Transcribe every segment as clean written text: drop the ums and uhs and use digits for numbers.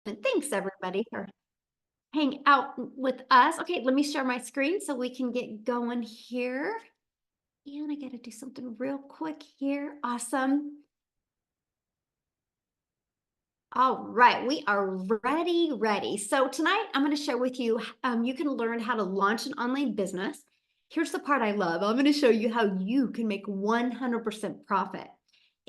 And thanks everybody for hanging out with us. Okay, let me share my screen so we can get going here. And I got to do something real quick here. Awesome. All right, we are ready. So tonight I'm going to share with you, you can learn how to launch an online business. Here's the part I love. I'm going to show you how you can make 100% profit.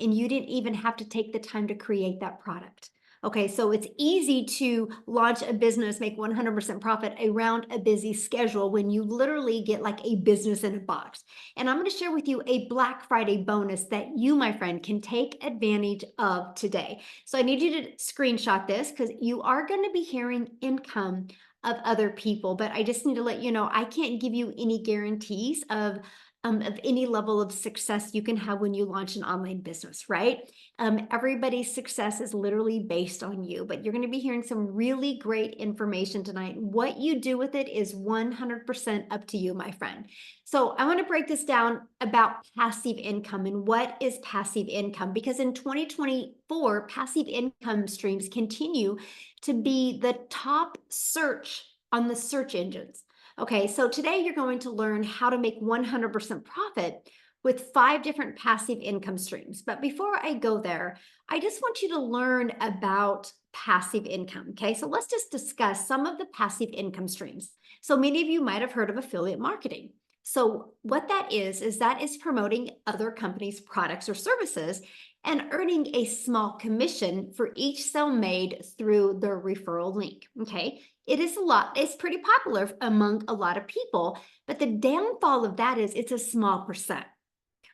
And you didn't even have to take the time to create that product. Okay, so it's easy to launch a business, make 100% profit around a busy schedule when you literally get like a business in a box. And I'm going to share with you a Black Friday bonus that you, my friend, can take advantage of today. So I need you to screenshot this because you are going to be hearing income of other people, but I just need to let you know I can't give you any guarantees of any level of success you can have when you launch an online business, right? Everybody's success is literally based on you, but you're going to be hearing some really great information tonight. What you do with it is 100% up to you, my friend. So I want to break this down about passive income and what is passive income, because in 2024, passive income streams continue to be the top search on the search engines. Okay, so today you're going to learn how to make 100% profit with 5 different passive income streams. But before I go there, I just want you to learn about passive income. Okay, so let's just discuss some of the passive income streams. So many of you might have heard of affiliate marketing. So what that is that is promoting other companies' products or services and earning a small commission for each sale made through their referral link. Okay, it's pretty popular among a lot of people, but the downfall of that is it's a small percent,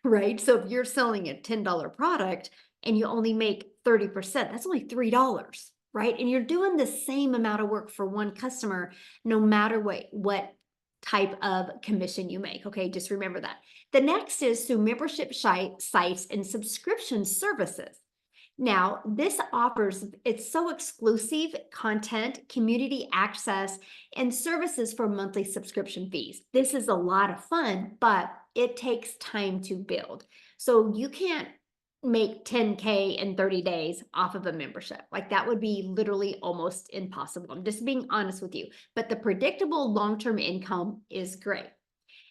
right? So if you're selling a $10 product and you only make 30%, that's only $3, right? And you're doing the same amount of work for one customer, no matter what type of commission you make. Okay, just remember that. The next is through membership sites and subscription services. Now, it's so exclusive content, community access, and services for monthly subscription fees. This is a lot of fun, but it takes time to build. So you can't make 10K in 30 days off of a membership. Like that would be literally almost impossible. I'm just being honest with you, but the predictable long-term income is great.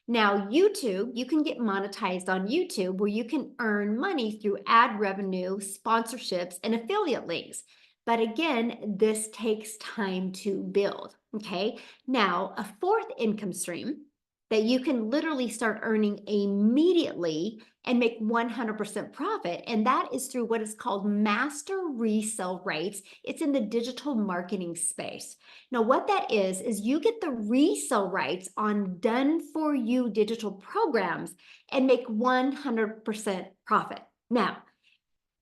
Now, YouTube, you can get monetized on YouTube where you can earn money through ad revenue, sponsorships, and affiliate links. But again, this takes time to build. Okay. Now, a fourth income stream that you can literally start earning immediately and make 100% profit. And that is through what is called master resale rights. It's in the digital marketing space. Now, what that is you get the resale rights on done for you digital programs and make 100% profit. Now,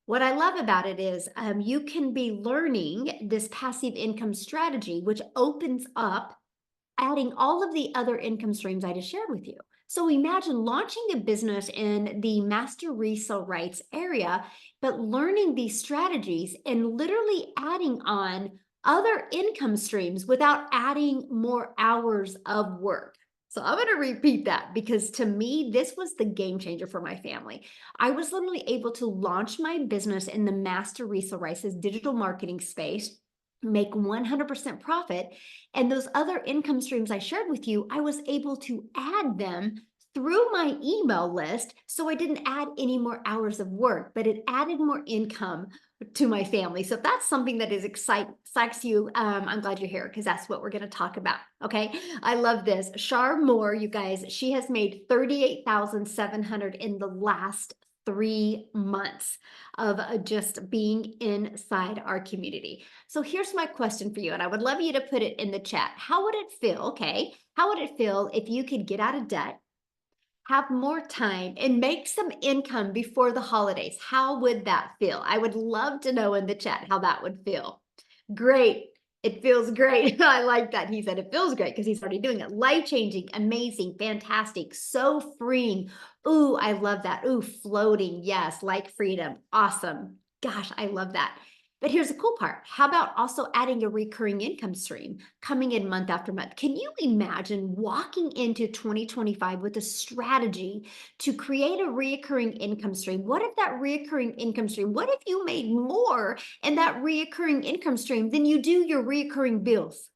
what I love about it is you can be learning this passive income strategy, which opens up adding all of the other income streams I just shared with you. So imagine launching a business in the master resale rights area, but learning these strategies and literally adding on other income streams without adding more hours of work. So I'm going to repeat that because to me, this was the game changer for my family. I was literally able to launch my business in the master resale rights digital marketing space, make 100% profit. And those other income streams I shared with you, I was able to add them through my email list. So I didn't add any more hours of work, but it added more income to my family. So if that's something that excites you, I'm glad you're here because that's what we're going to talk about. Okay. I love this. Shar Moore, you guys, she has made $38,700 in the last 3 months of just being inside our community. So here's my question for you, and I would love you to put it in the chat. How would it feel, okay? How would it feel if you could get out of debt, have more time, and make some income before the holidays? How would that feel? I would love to know in the chat how that would feel. Great. It feels great. I like that. He said it feels great because he's already doing it. Life-changing, amazing, fantastic, so freeing. Ooh, I love that. Ooh, floating. Yes, like freedom. Awesome. Gosh, I love that. But here's the cool part. How about also adding a recurring income stream coming in month after month? Can you imagine walking into 2025 with a strategy to create a recurring income stream? What if that recurring income stream, what if you made more in that recurring income stream than you do your recurring bills?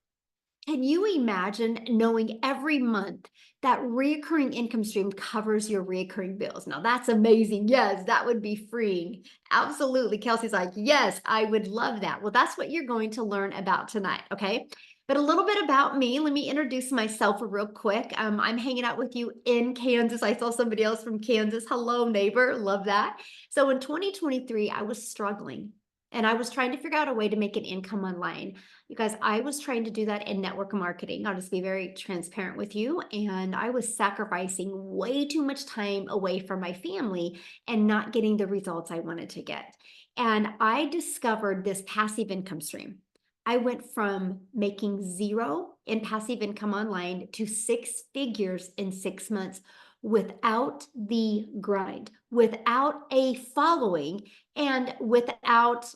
Can you imagine knowing every month that recurring income stream covers your recurring bills? Now that's amazing. Yes, that would be freeing. Absolutely. Kelsey's like, yes, I would love that. Well, that's what you're going to learn about tonight. Okay. But a little bit about me. Let me introduce myself real quick. I'm hanging out with you in Kansas. I saw somebody else from Kansas. Hello, neighbor. Love that. So in 2023, I was struggling and I was trying to figure out a way to make an income online. You guys, I was trying to do that in network marketing. I'll just be very transparent with you. And I was sacrificing way too much time away from my family and not getting the results I wanted to get. And I discovered this passive income stream. I went from making zero in passive income online to 6 figures in 6 months without the grind, without a following, and without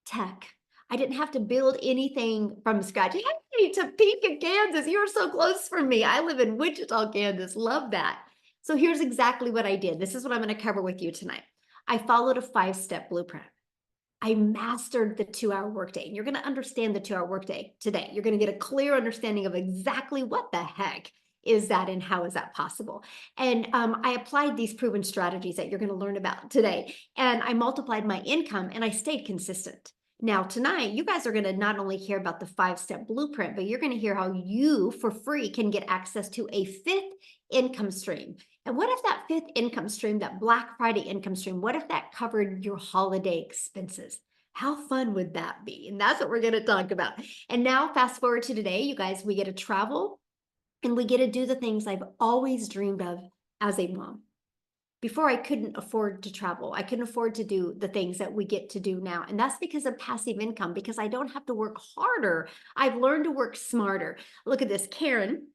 tech. I didn't have to build anything from scratch. Hey, Topeka, Kansas, you're so close from me. I live in Wichita, Kansas. Love that. So here's exactly what I did. This is what I'm going to cover with you tonight. I followed a 5-step blueprint. I mastered the 2-hour workday. And you're going to understand the 2-hour workday today. You're going to get a clear understanding of exactly what the heck is that and how is that possible. And I applied these proven strategies that you're going to learn about today. And I multiplied my income and I stayed consistent. Now, tonight, you guys are going to not only hear about the 5-step blueprint, but you're going to hear how you, for free, can get access to a 5th income stream. And what if that 5th income stream, that Black Friday income stream, what if that covered your holiday expenses? How fun would that be? And that's what we're going to talk about. And now, fast forward to today, you guys, we get to travel and we get to do the things I've always dreamed of as a mom. Before, I couldn't afford to travel. I couldn't afford to do the things that we get to do now. And that's because of passive income, because I don't have to work harder. I've learned to work smarter. Look at this, Karen.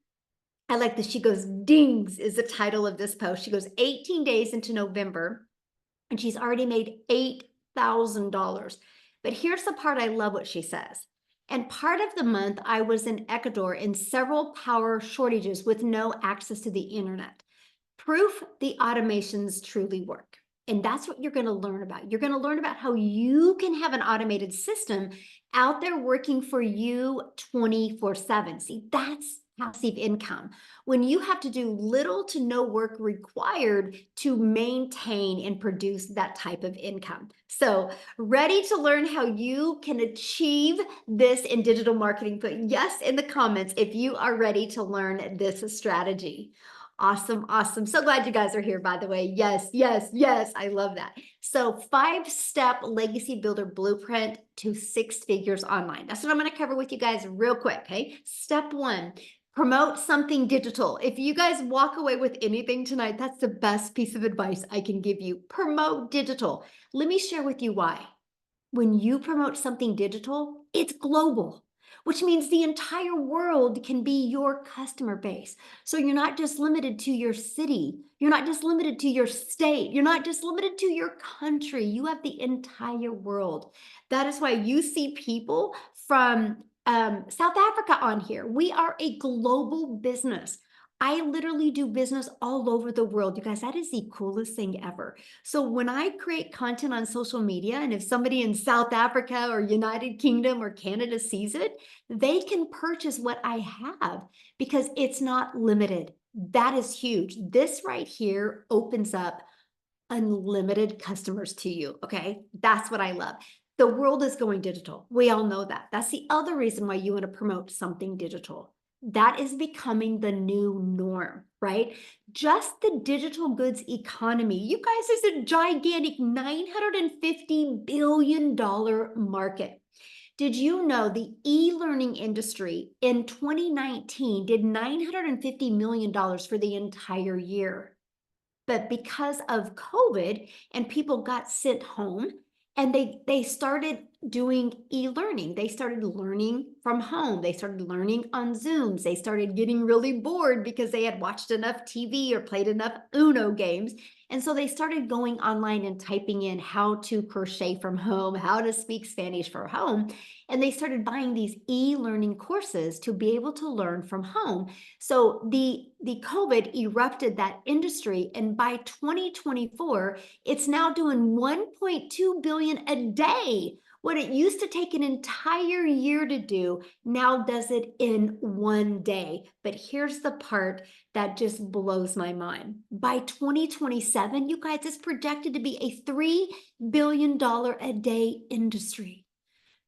I like this. She goes, dings is the title of this post. She goes 18 days into November and she's already made $8,000. But here's the part I love what she says. And part of the month I was in Ecuador in several power shortages with no access to the internet. Proof the automations truly work. And that's what you're going to learn about. You're going to learn about how you can have an automated system out there working for you 24/7. See, that's passive income. When you have to do little to no work required to maintain and produce that type of income. So, ready to learn how you can achieve this in digital marketing? Put yes in the comments if you are ready to learn this strategy. Awesome, awesome. So glad you guys are here, by the way. Yes, yes, yes. I love that. So 5-step legacy builder blueprint to 6 figures online. That's what I'm going to cover with you guys real quick. Okay. Step 1, promote something digital. If you guys walk away with anything tonight, that's the best piece of advice I can give you. Promote digital. Let me share with you why. When you promote something digital, it's global, which means the entire world can be your customer base. So you're not just limited to your city. You're not just limited to your state. You're not just limited to your country. You have the entire world. That is why you see people from South Africa on here. We are a global business. I literally do business all over the world. You guys, that is the coolest thing ever. So when I create content on social media, and if somebody in South Africa or United Kingdom or Canada sees it, they can purchase what I have because it's not limited. That is huge. This right here opens up unlimited customers to you. Okay. That's what I love. The world is going digital. We all know that. That's the other reason why you want to promote something digital. That is becoming the new norm, right? Just the digital goods economy, you guys, is a gigantic $950 billion market. Did you know the e-learning industry in 2019 did $950 million for the entire year? But because of COVID and people got sent home and they started doing e-learning. They started learning from home. They started learning on Zooms. They started getting really bored because they had watched enough TV or played enough Uno games. And so they started going online and typing in how to crochet from home, how to speak Spanish from home. And they started buying these e-learning courses to be able to learn from home. So the COVID erupted that industry. And by 2024, it's now doing 1.2 billion a day. What it used to take an entire year to do now does it in one day. But here's the part that just blows my mind. By 2027, you guys, it's projected to be a $3 billion a day industry.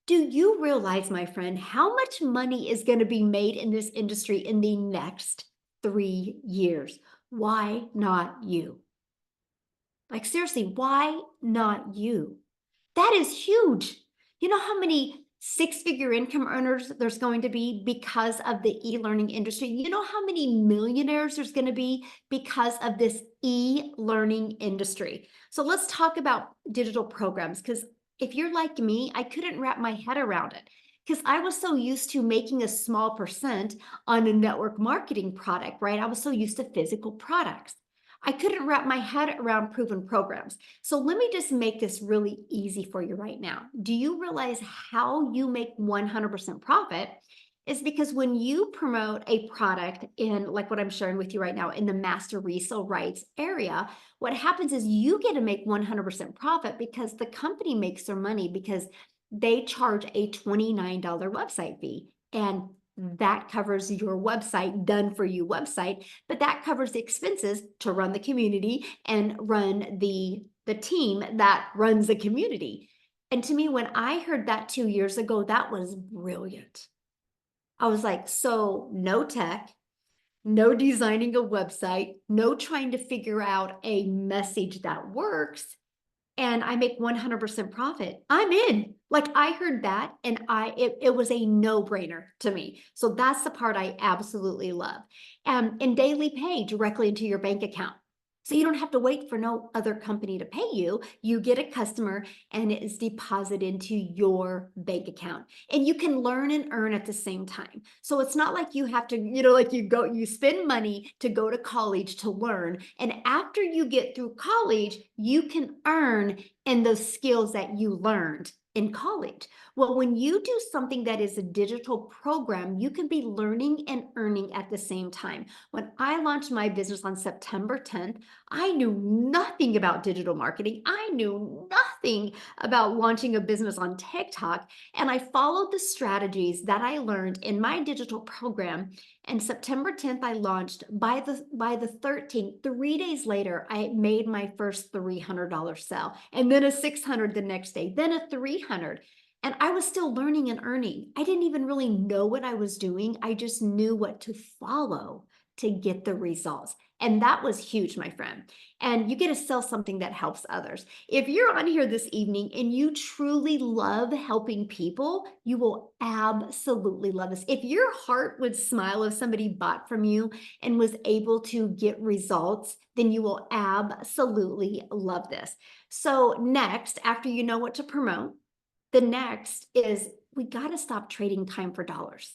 Do you realize, my friend, how much money is going to be made in this industry in the next 3 years? Why not you? Like, seriously, why not you? That is huge. You know how many six-figure income earners there's going to be because of the e-learning industry? You know how many millionaires there's going to be because of this e-learning industry? So let's talk about digital programs, because if you're like me, I couldn't wrap my head around it because I was so used to making a small percent on a network marketing product, right? I was so used to physical products. I couldn't wrap my head around proven programs. So let me just make this really easy for you right now. Do you realize how you make 100% profit? Is because when you promote a product in, like what I'm sharing with you right now, in the master resale rights area, what happens is you get to make 100% profit because the company makes their money because they charge a $29 website fee. And that covers your website, done for you website, but that covers the expenses to run the community and run the team that runs the community. And to me, when I heard that 2 years ago, that was brilliant. I was like, so no tech, no designing a website, no trying to figure out a message that works, and I make 100% profit. I'm in. Like, I heard that and it was a no-brainer to me. So that's the part I absolutely love. And daily pay directly into your bank account. So you don't have to wait for no other company to pay you. You get a customer and it is deposited into your bank account. And you can learn and earn at the same time. So it's not like you have to, like you spend money to go to college to learn. And after you get through college, you can earn in those skills that you learned in college. Well, when you do something that is a digital program, you can be learning and earning at the same time. When I launched my business on September 10th, I knew nothing about digital marketing. I knew nothing about launching a business on TikTok. And I followed the strategies that I learned in my digital program. And September 10th, I launched. By the 13th, 3 days later, I made my first $300 sale, and then a $600 the next day, then a $300. And I was still learning and earning. I didn't even really know what I was doing. I just knew what to follow to get the results. And that was huge, my friend. And you get to sell something that helps others. If you're on here this evening and you truly love helping people, you will absolutely love this. If your heart would smile if somebody bought from you and was able to get results, then you will absolutely love this. So next, after you know what to promote, the next is we got to stop trading time for dollars.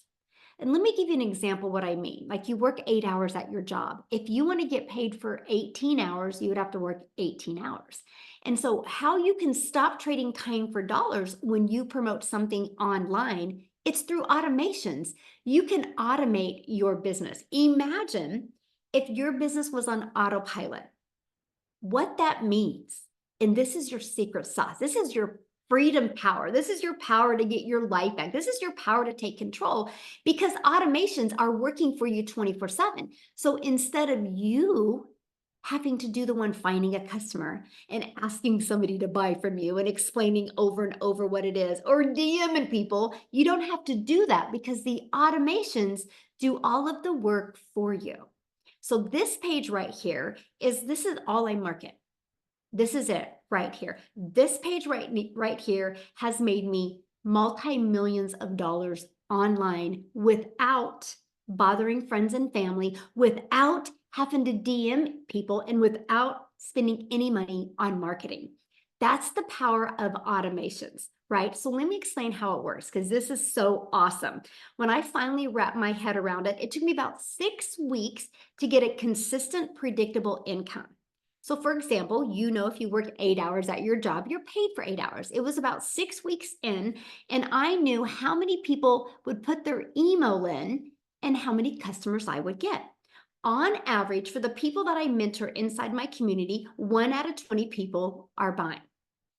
And let me give you an example what I mean. Like, you work 8 hours at your job. If you want to get paid for 18 hours, you would have to work 18 hours. And so how you can stop trading time for dollars when you promote something online, it's through automations. You can automate your business. Imagine if your business was on autopilot. What that means, and this is your secret sauce, this is your freedom power. This is your power to get your life back. This is your power to take control, because automations are working for you 24/7. So instead of you having to do the one finding a customer and asking somebody to buy from you and explaining over and over what it is, or DMing people, you don't have to do that because the automations do all of the work for you. So this page right here this is all I market. This is it right here. This page right here has made me multi-millions of dollars online without bothering friends and family, without having to DM people, and without spending any money on marketing. That's the power of automations, right? So let me explain how it works, because this is so awesome. When I finally wrapped my head around it, it took me about 6 weeks to get a consistent, predictable income. So for example, if you work 8 hours at your job, you're paid for 8 hours. It was about 6 weeks in, and I knew how many people would put their email in and how many customers I would get. On average, for the people that I mentor inside my community, 1 out of 20 people are buying.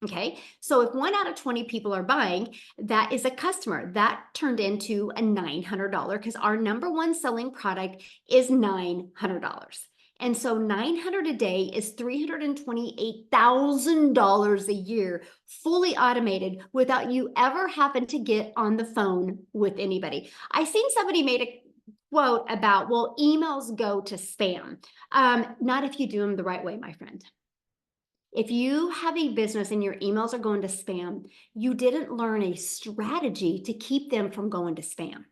Okay, so if 1 out of 20 people are buying, that is a customer. That turned into a $900, because our number one selling product is $900. And so 900 a day is $328,000 a year, fully automated, without you ever having to get on the phone with anybody. I seen somebody made a quote about, well, emails go to spam. Not if you do them the right way, my friend. If you have a business and your emails are going to spam, you didn't learn a strategy to keep them from going to spam.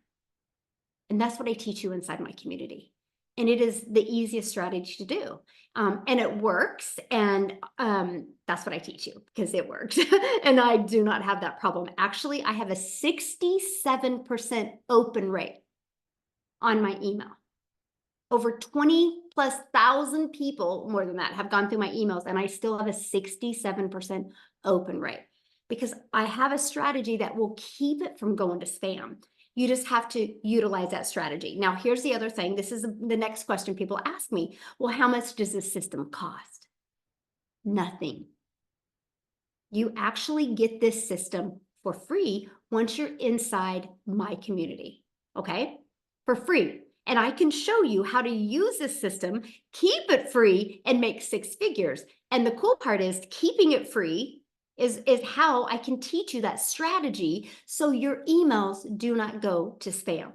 And that's what I teach you inside my community. And it is the easiest strategy to do. And it works. And that's what I teach you, because it works. And I do not have that problem. Actually, I have a 67% open rate on my email. Over 20,000+ people, more than that, have gone through my emails, and I still have a 67% open rate, because I have a strategy that will keep it from going to spam. You just have to utilize that strategy. Now, here's the other thing. This is the next question people ask me. Well, how much does this system cost? Nothing. You actually get this system for free once you're inside my community, okay? For free. And I can show you how to use this system, keep it free, and make 6 figures. And the cool part is, keeping it free is how I can teach you that strategy so your emails do not go to spam.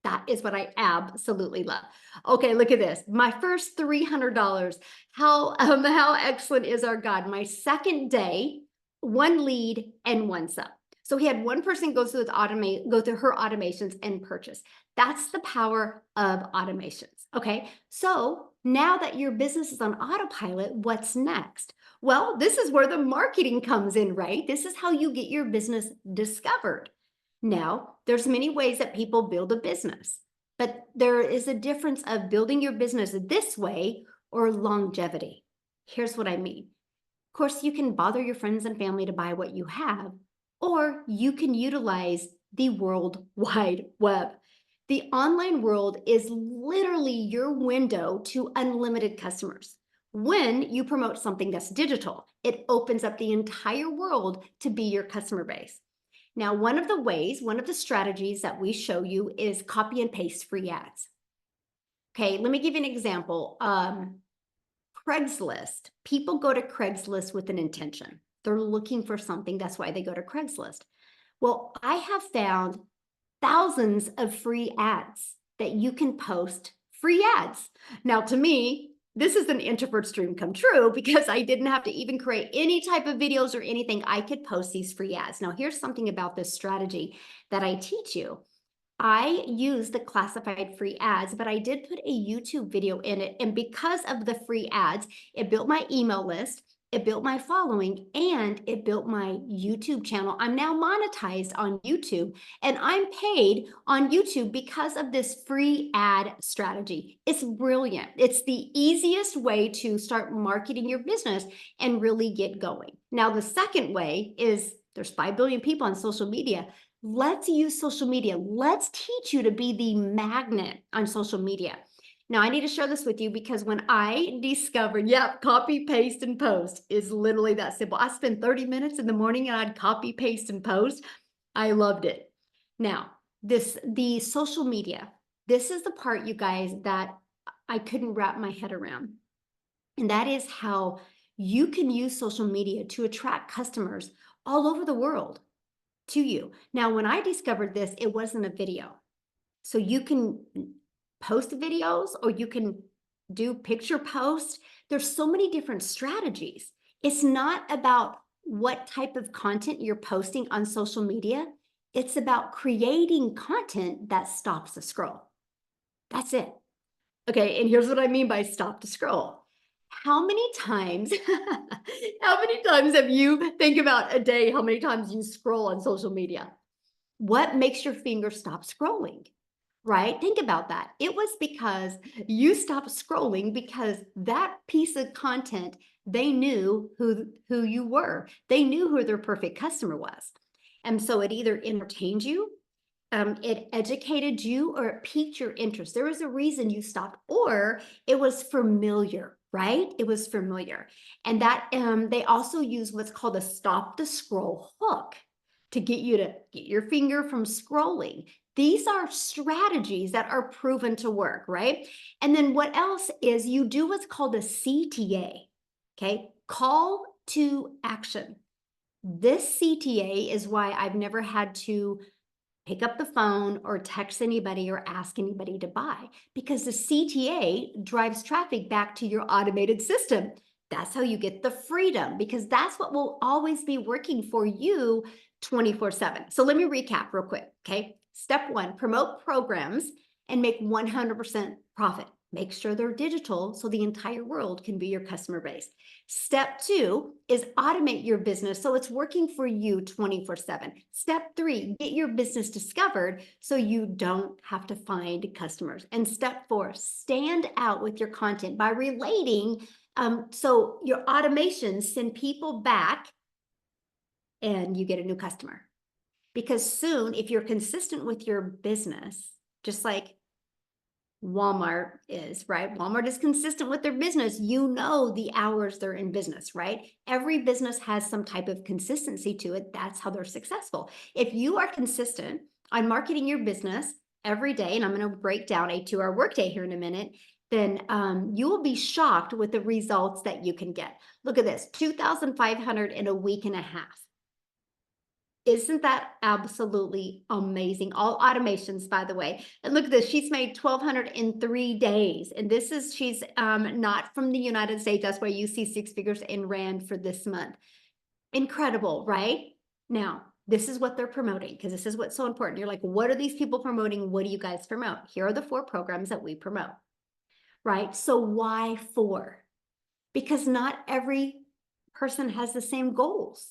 That is what I absolutely love. Okay, look at this. My first $300. How excellent is our God? My second day, 1 lead and 1 sub. So he had 1 person go through her automations and purchase. That's the power of automations. Okay, so now that your business is on autopilot, what's next? Well, this is where the marketing comes in, right? This is how you get your business discovered. Now, there's many ways that people build a business, but there is a difference of building your business this way or longevity. Here's what I mean. Of course, you can bother your friends and family to buy what you have, or you can utilize the World Wide Web. The online world is literally your window to unlimited customers. When you promote something that's digital, it opens up the entire world to be your customer base. Now, one of the strategies that we show you is copy and paste free ads. Okay, let me give you an example. Craigslist. People go to Craigslist with an intention. They're looking for something. That's why they go to Craigslist. Well, I have found thousands of free ads that you can post, free ads. Now, to me, this is an introvert's dream come true, because I didn't have to even create any type of videos or anything. I could post these free ads. Now, here's something about this strategy that I teach you. I use the classified free ads, but I did put a YouTube video in it. And because of the free ads, it built my email list, it built my following, and it built my YouTube channel. I'm now monetized on YouTube, and I'm paid on YouTube because of this free ad strategy. It's brilliant. It's the easiest way to start marketing your business and really get going. Now, the second way is, there's 5 billion people on social media. Let's use social media. Let's teach you to be the magnet on social media. Now, I need to share this with you, because when I discovered, copy, paste, and post is literally that simple. I spent 30 minutes in the morning and I'd copy, paste, and post. I loved it. Now, the social media, this is the part, you guys, that I couldn't wrap my head around. And that is how you can use social media to attract customers all over the world to you. Now, when I discovered this, it wasn't a video. So you can post videos, or you can do picture posts. There's so many different strategies. It's not about what type of content you're posting on social media. It's about creating content that stops the scroll. That's it. Okay, and here's what I mean by stop the scroll. How many times, how many times have you think about a day, how many times you scroll on social media? What makes your finger stop scrolling? Right? Think about that. It was because you stopped scrolling because that piece of content, they knew who you were. They knew who their perfect customer was. And so it either entertained you, it educated you, or it piqued your interest. There was a reason you stopped, or it was familiar, right? It was familiar. And that they also use what's called a stop the scroll hook to get you to get your finger from scrolling. These are strategies that are proven to work, right? And then what else is you do what's called a CTA, okay? Call to action. This CTA is why I've never had to pick up the phone or text anybody or ask anybody to buy, because the CTA drives traffic back to your automated system. That's how you get the freedom, because that's what will always be working for you 24/7. So let me recap real quick, okay? Step one, promote programs and make 100% profit. Make sure they're digital so the entire world can be your customer base. Step two is automate your business so it's working for you 24/7. Step three, get your business discovered so you don't have to find customers. And step four, stand out with your content by relating. So your automations send people back and you get a new customer. Because soon, if you're consistent with your business, just like Walmart is, right? Walmart is consistent with their business. You know the hours they're in business, right? Every business has some type of consistency to it. That's how they're successful. If you are consistent on marketing your business every day, and I'm going to break down a 2-hour workday here in a minute, then you will be shocked with the results that you can get. Look at this, 2,500 in a week and a half. Isn't that absolutely amazing? All automations, by the way. And look at this, she's made 1,200 in 3 days. And this is, she's not from the United States. That's why you see 6 figures in Rand for this month. Incredible, right? Now, this is what they're promoting, because this is what's so important. You're like, what are these people promoting? What do you guys promote? Here are the 4 programs that we promote, right? So why 4? Because not every person has the same goals,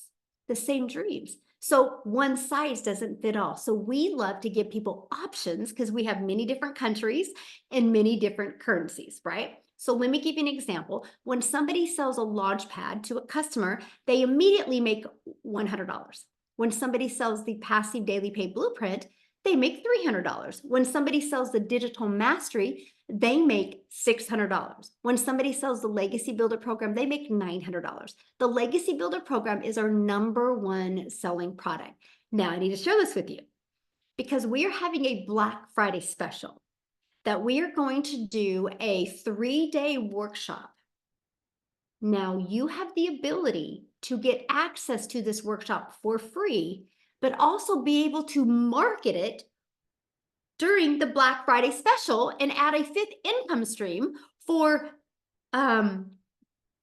the same dreams. So one size doesn't fit all. So we love to give people options because we have many different countries and many different currencies, right? So let me give you an example. When somebody sells a launch pad to a customer, they immediately make $100. When somebody sells the passive daily pay blueprint, they make $300. When somebody sells the digital mastery, they make $600. When somebody sells the Legacy Builder program, they make $900. The Legacy Builder program is our #1 selling product. Now I need to share this with you because we are having a Black Friday special that we are going to do a 3-day workshop. Now you have the ability to get access to this workshop for free, but also be able to market it during the Black Friday special and add a 5th income stream for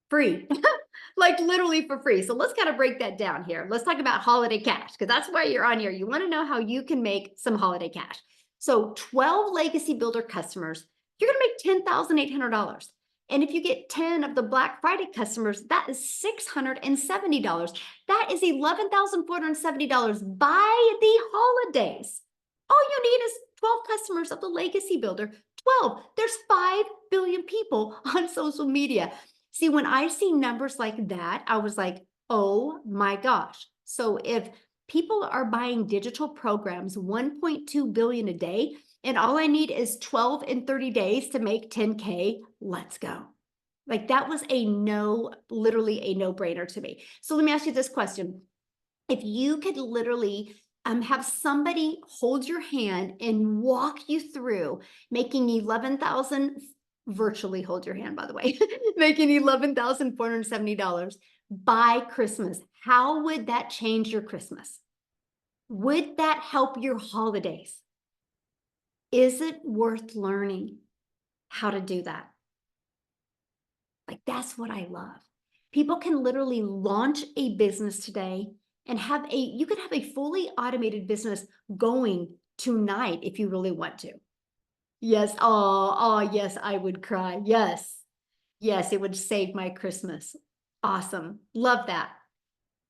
free, like literally for free. So let's kind of break that down here. Let's talk about holiday cash, because that's why you're on here. You want to know how you can make some holiday cash. So 12 Legacy Builder customers, you're going to make $10,800. And if you get 10 of the Black Friday customers, that is $670. That is $11,470 by the holidays. All you need is 12 customers of the Legacy Builder. 12. There's 5 billion people on social media. See, when I see numbers like that, I was like, oh my gosh. So if people are buying digital programs, 1.2 billion a day, and all I need is 12 in 30 days to make 10K, let's go. Like that was literally a no-brainer to me. So let me ask you this question. If you could literally have somebody hold your hand and walk you through making 11,000, virtually hold your hand, by the way, making $11,470 by Christmas, how would that change your Christmas? Would that help your holidays? Is it worth learning how to do that? Like, that's what I love. People can literally launch a business today and you could have a fully automated business going tonight if you really want to. Yes. Oh, yes, I would cry. Yes. Yes, it would save my Christmas. Awesome. Love that.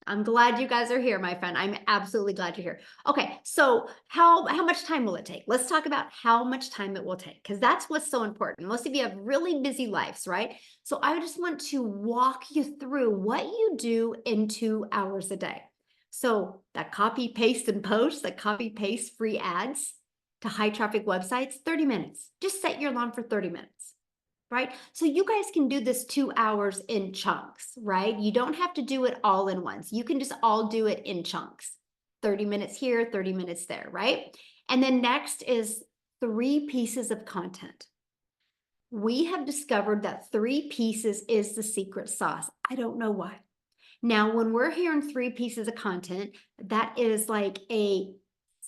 I'm glad you guys are here, my friend. I'm absolutely glad you're here. Okay, so how much time will it take? Let's talk about how much time it will take, because that's what's so important. Most of you have really busy lives, right? So I just want to walk you through what you do in 2 hours a day. So that copy, paste, and post, that copy, paste free ads to high traffic websites, 30 minutes. Just set your alarm for 30 minutes. Right? So you guys can do this 2 hours in chunks, right? You don't have to do it all in once. You can just all do it in chunks. 30 minutes here, 30 minutes there, right? And then next is 3 pieces of content. We have discovered that 3 pieces is the secret sauce. I don't know why. Now, when we're hearing 3 pieces of content, that is like a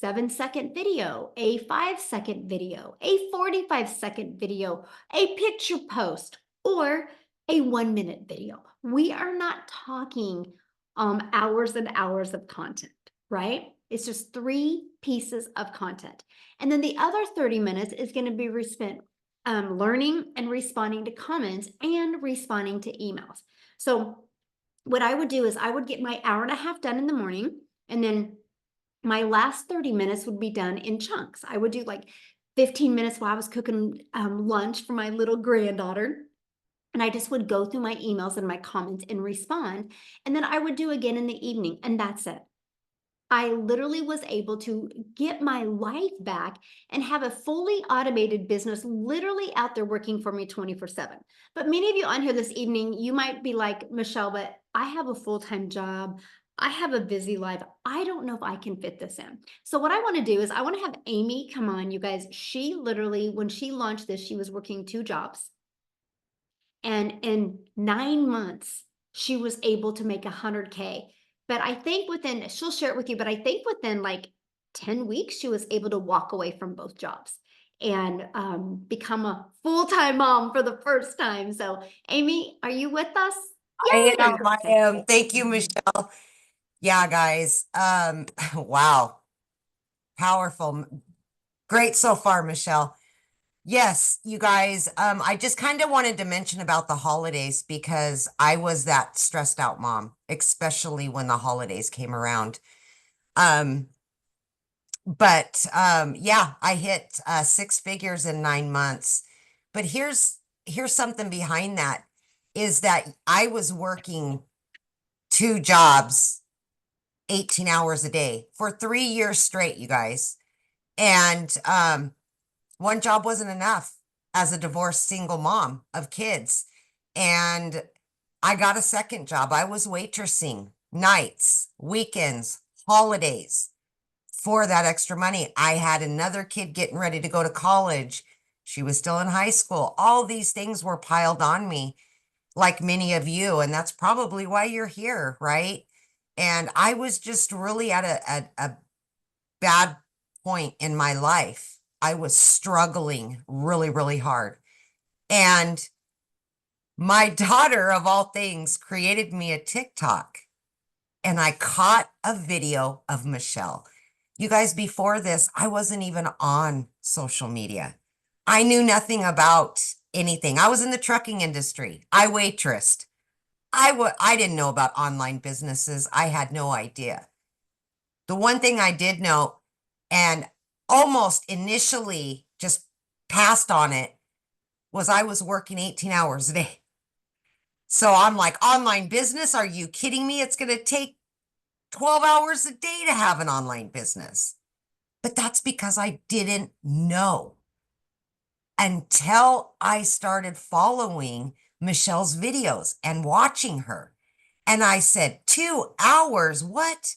7-second video, a 5-second video, a 45-second video, a picture post, or a 1-minute video. We are not talking hours and hours of content, right? It's just 3 pieces of content. And then the other 30 minutes is going to be spent learning and responding to comments and responding to emails. So what I would do is I would get my hour and a half done in the morning, and then my last 30 minutes would be done in chunks. I would do like 15 minutes while I was cooking lunch for my little granddaughter. And I just would go through my emails and my comments and respond. And then I would do again in the evening, and that's it. I literally was able to get my life back and have a fully automated business literally out there working for me 24/7. But many of you on here this evening, you might be like, Michelle, but I have a full-time job. I have a busy life. I don't know if I can fit this in. So what I want to do is I want to have Amy come on, you guys. She literally, when she launched this, she was working 2 jobs. And in 9 months, she was able to make 100K. But I think within, she'll share it with you, but I think within like 10 weeks, she was able to walk away from both jobs and become a full-time mom for the first time. So Amy, are you with us? I Yay, there you am. go. I Okay. am. Thank you, Michelle. Yeah, guys. Wow. Powerful. Great so far, Michelle. Yes, you guys. I just kind of wanted to mention about the holidays because I was that stressed out mom, especially when the holidays came around. Um, but yeah, I hit 6 figures in 9 months. But here's something behind that is that I was working 2 jobs 18 hours a day for 3 years straight, you guys. And one job wasn't enough as a divorced single mom of kids. And I got a second job. I was waitressing nights, weekends, holidays for that extra money. I had another kid getting ready to go to college. She was still in high school. All these things were piled on me, like many of you. And that's probably why you're here, right? And I was just really at a bad point in my life. I was struggling really, really hard. And my daughter, of all things, created me a TikTok. And I caught a video of Michelle. You guys, before this, I wasn't even on social media. I knew nothing about anything. I was in the trucking industry. I waitressed. I didn't know about online businesses. I had no idea. The one thing I did know and almost initially just passed on it was I was working 18 hours a day. So I'm like, online business? Are you kidding me? It's going to take 12 hours a day to have an online business. But that's because I didn't know until I started following Michelle's videos and watching her. And I said, 2 hours? What?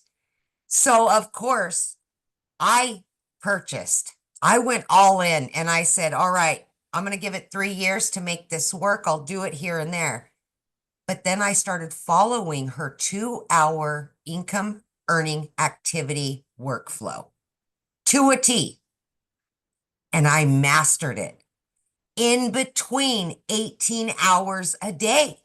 So, of course, I purchased. I went all in and I said, all right, I'm going to give it 3 years to make this work. I'll do it here and there. But then I started following her 2 hour income earning activity workflow to a T. And I mastered it in between 18 hours a day.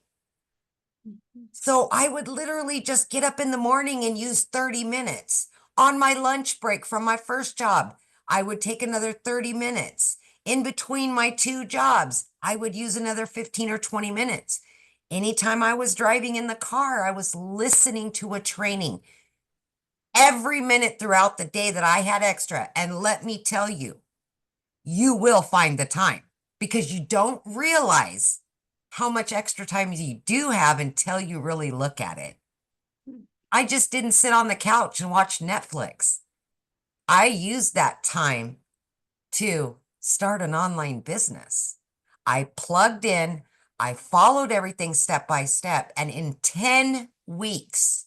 So I would literally just get up in the morning and use 30 minutes. On my lunch break from my first job, I would take another 30 minutes. In between my two jobs, I would use another 15 or 20 minutes. Anytime I was driving in the car, I was listening to a training every minute throughout the day that I had extra. And let me tell you, you will find the time because you don't realize how much extra time you do have until you really look at it. I just didn't sit on the couch and watch Netflix. I used that time to start an online business. I plugged in, I followed everything step by step, and in 10 weeks,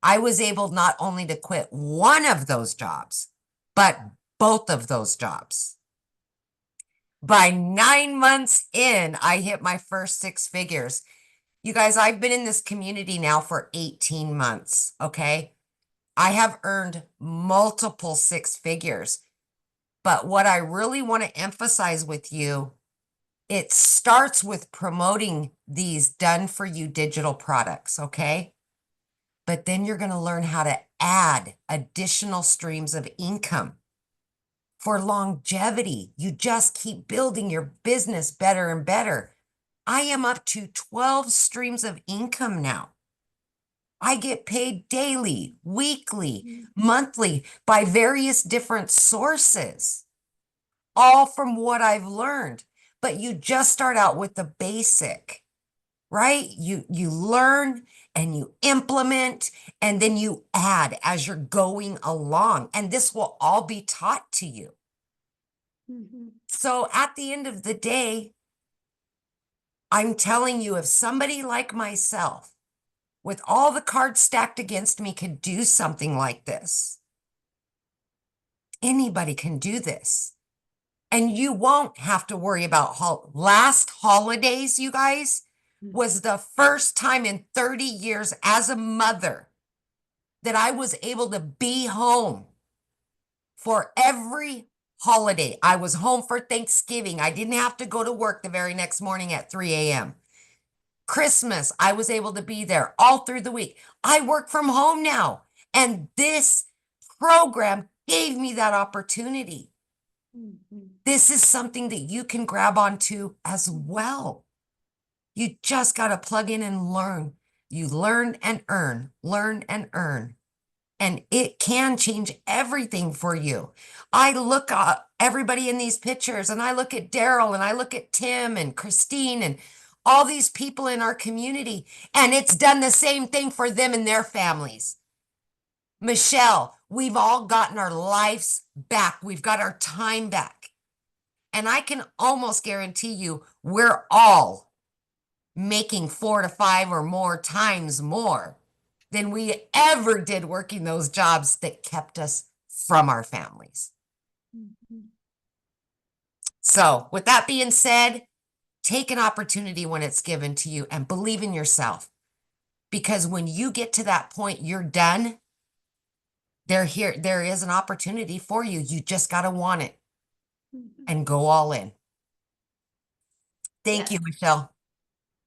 I was able not only to quit one of those jobs, but both of those jobs. By 9 months in, I hit my first 6 figures. You guys, I've been in this community now for 18 months, okay? I have earned multiple 6 figures. But what I really want to emphasize with you, it starts with promoting these done for you digital products, okay? But then you're going to learn how to add additional streams of income. For longevity, you just keep building your business better and better. I am up to 12 streams of income now. I get paid daily, weekly, monthly by various different sources, all from what I've learned. But you just start out with the basic, right? You learn and you implement and then you add as you're going along. And this will all be taught to you. So at the end of the day, I'm telling you, if somebody like myself, with all the cards stacked against me, could do something like this, anybody can do this. And you won't have to worry about last holidays, you guys, was the first time in 30 years as a mother that I was able to be home for every holiday. I was home for Thanksgiving. I didn't have to go to work the very next morning at 3 a.m. Christmas, I was able to be there all through the week. I work from home now. And this program gave me that opportunity. This is something that you can grab onto as well. You just got to plug in and learn. You learn and earn, learn and earn. And it can change everything for you. I look at everybody in these pictures and I look at Daryl and I look at Tim and Christine and all these people in our community, and it's done the same thing for them and their families. Michelle, we've all gotten our lives back. We've got our time back. And I can almost guarantee you we're all making 4 to 5 or more times more than we ever did working those jobs that kept us from our families. So with that being said, take an opportunity when it's given to you and believe in yourself. Because when you get to that point, you're done. There is an opportunity for you. You just got to want it and go all in. Thank you, Michelle.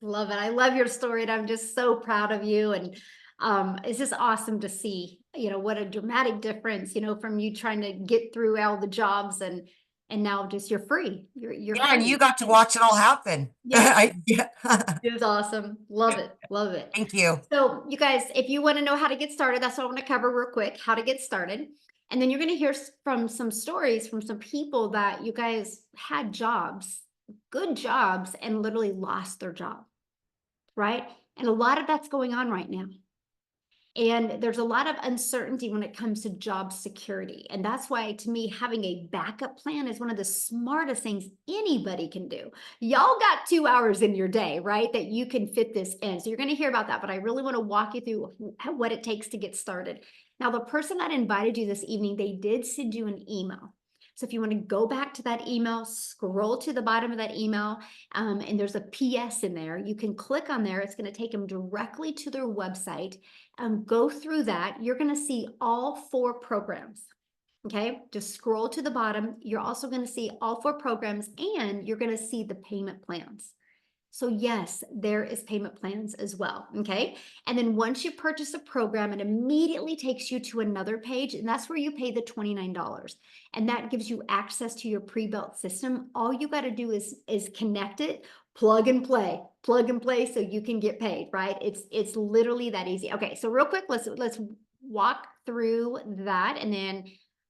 Love it. I love your story, and I'm just so proud of you. And it's just awesome to see, what a dramatic difference, from you trying to get through all the jobs and now just you're free. You're Yeah, and free. you got to watch it all happen. Yeah. Yeah. It was awesome. Love it. Love it. Thank you. So you guys, if you want to know how to get started, that's what I want to cover real quick, how to get started. And then you're going to hear from some stories from some people that you guys had jobs, good jobs, and literally lost their job, right? And a lot of that's going on right now. And there's a lot of uncertainty when it comes to job security. And that's why, to me, having a backup plan is one of the smartest things anybody can do. Y'all got 2 hours in your day, right, that you can fit this in. So you're going to hear about that. But I really want to walk you through what it takes to get started. Now, the person that invited you this evening, they did send you an email. So if you want to go back to that email, scroll to the bottom of that email, and there's a PS in there. You can click on there. It's going to take them directly to their website. Go through that. You're going to see all 4 programs. Okay, just scroll to the bottom. You're also going to see all 4 programs, and you're going to see the payment plans. So yes, there is payment plans as well, okay? And then once you purchase a program, it immediately takes you to another page, and that's where you pay the $29. And that gives you access to your pre-built system. All you got to do is connect it, plug and play so you can get paid, right? It's literally that easy. Okay, so real quick, let's walk through that, and then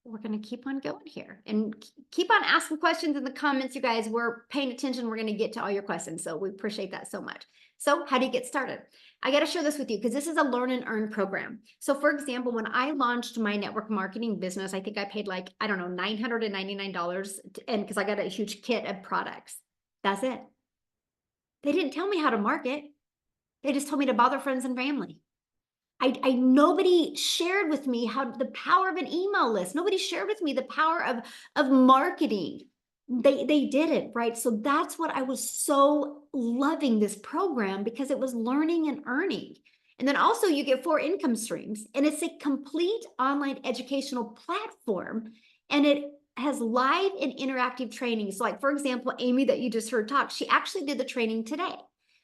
we're going to keep on going here and keep on asking questions in the comments. You guys, we're paying attention. We're going to get to all your questions. So we appreciate that so much. So how do you get started? I got to share this with you because this is a learn and earn program. So for example, when I launched my network marketing business, I think I paid like, I don't know, $999 and because I got a huge kit of products. That's it. They didn't tell me how to market. They just told me to bother friends and family. Nobody shared with me how the power of an email list. Nobody shared with me the power of marketing. They didn't, right? So that's what I was so loving this program, because it was learning and earning. And then also you get 4 income streams, and it's a complete online educational platform, and it has live and interactive trainings. So like, for example, Amy that you just heard talk, she actually did the training today.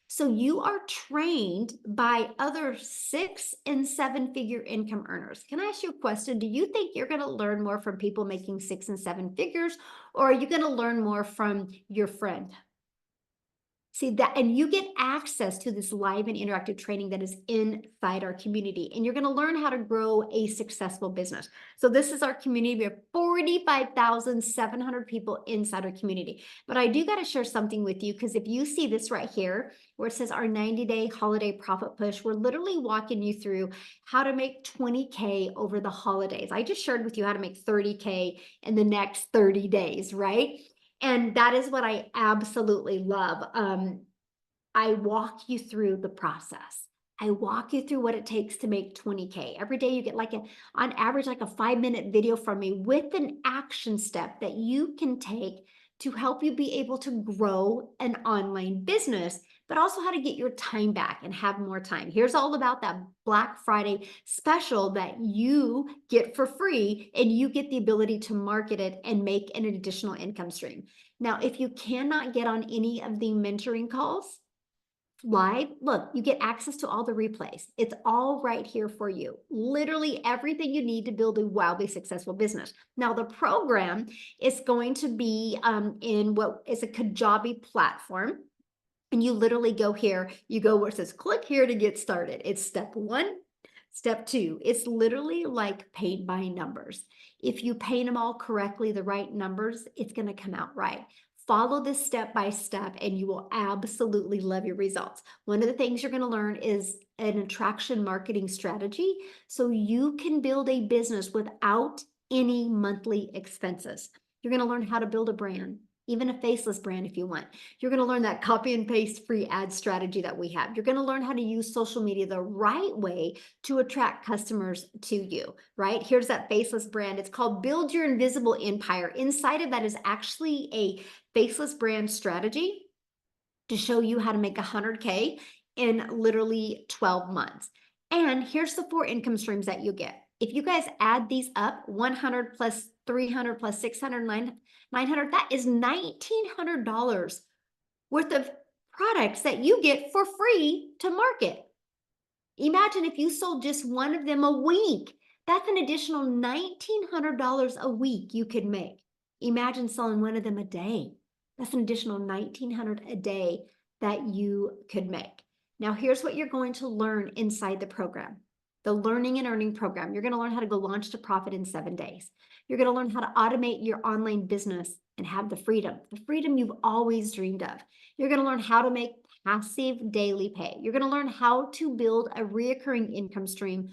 So you are trained by other 6 and 7 figure income earners. Can I ask you a question? Do you think you're going to learn more from people making 6 and 7 figures, or are you going to learn more from your friend? See that, and you get access to this live and interactive training that is inside our community, and you're going to learn how to grow a successful business. So this is our community. We have 45,700 people inside our community. But I do got to share something with you, because if you see this right here, where it says our 90-day holiday profit push, we're literally walking you through how to make 20K over the holidays. I just shared with you how to make 30K in the next 30 days, right? And that is what I absolutely love. I walk you through the process. I walk you through what it takes to make 20K. Every day you get on average, like a 5-minute video from me with an action step that you can take to help you be able to grow an online business, but also how to get your time back and have more time. Here's all about that Black Friday special that you get for free, and you get the ability to market it and make an additional income stream. Now, if you cannot get on any of the mentoring calls live, look, you get access to all the replays. It's all right here for you. Literally everything you need to build a wildly successful business. Now, the program is going to be in what is a Kajabi platform. And you literally go here, you go where it says click here to get started. It's step 1, step 2. It's literally like paint by numbers. If you paint them all correctly, the right numbers, it's going to come out right. Follow this step by step and you will absolutely love your results. One of the things you're going to learn is an attraction marketing strategy, so you can build a business without any monthly expenses. You're going to learn how to build a brand, even a faceless brand if you want. You're going to learn that copy and paste free ad strategy that we have. You're going to learn how to use social media the right way to attract customers to you, right? Here's that faceless brand. It's called Build Your Invisible Empire. Inside of that is actually a faceless brand strategy to show you how to make 100K in literally 12 months. And here's the 4 income streams that you get. If you guys add these up, 100 plus 300 plus 600, 900, that is $1,900 worth of products that you get for free to market. Imagine if you sold just one of them a week. That's an additional $1,900 a week you could make. Imagine selling one of them a day. That's an additional $1,900 a day that you could make. Now, here's what you're going to learn inside the program. The Learning and Earning program. You're going to learn how to go launch to profit in 7 days. You're going to learn how to automate your online business and have the freedom you've always dreamed of. You're going to learn how to make passive daily pay. You're going to learn how to build a reoccurring income stream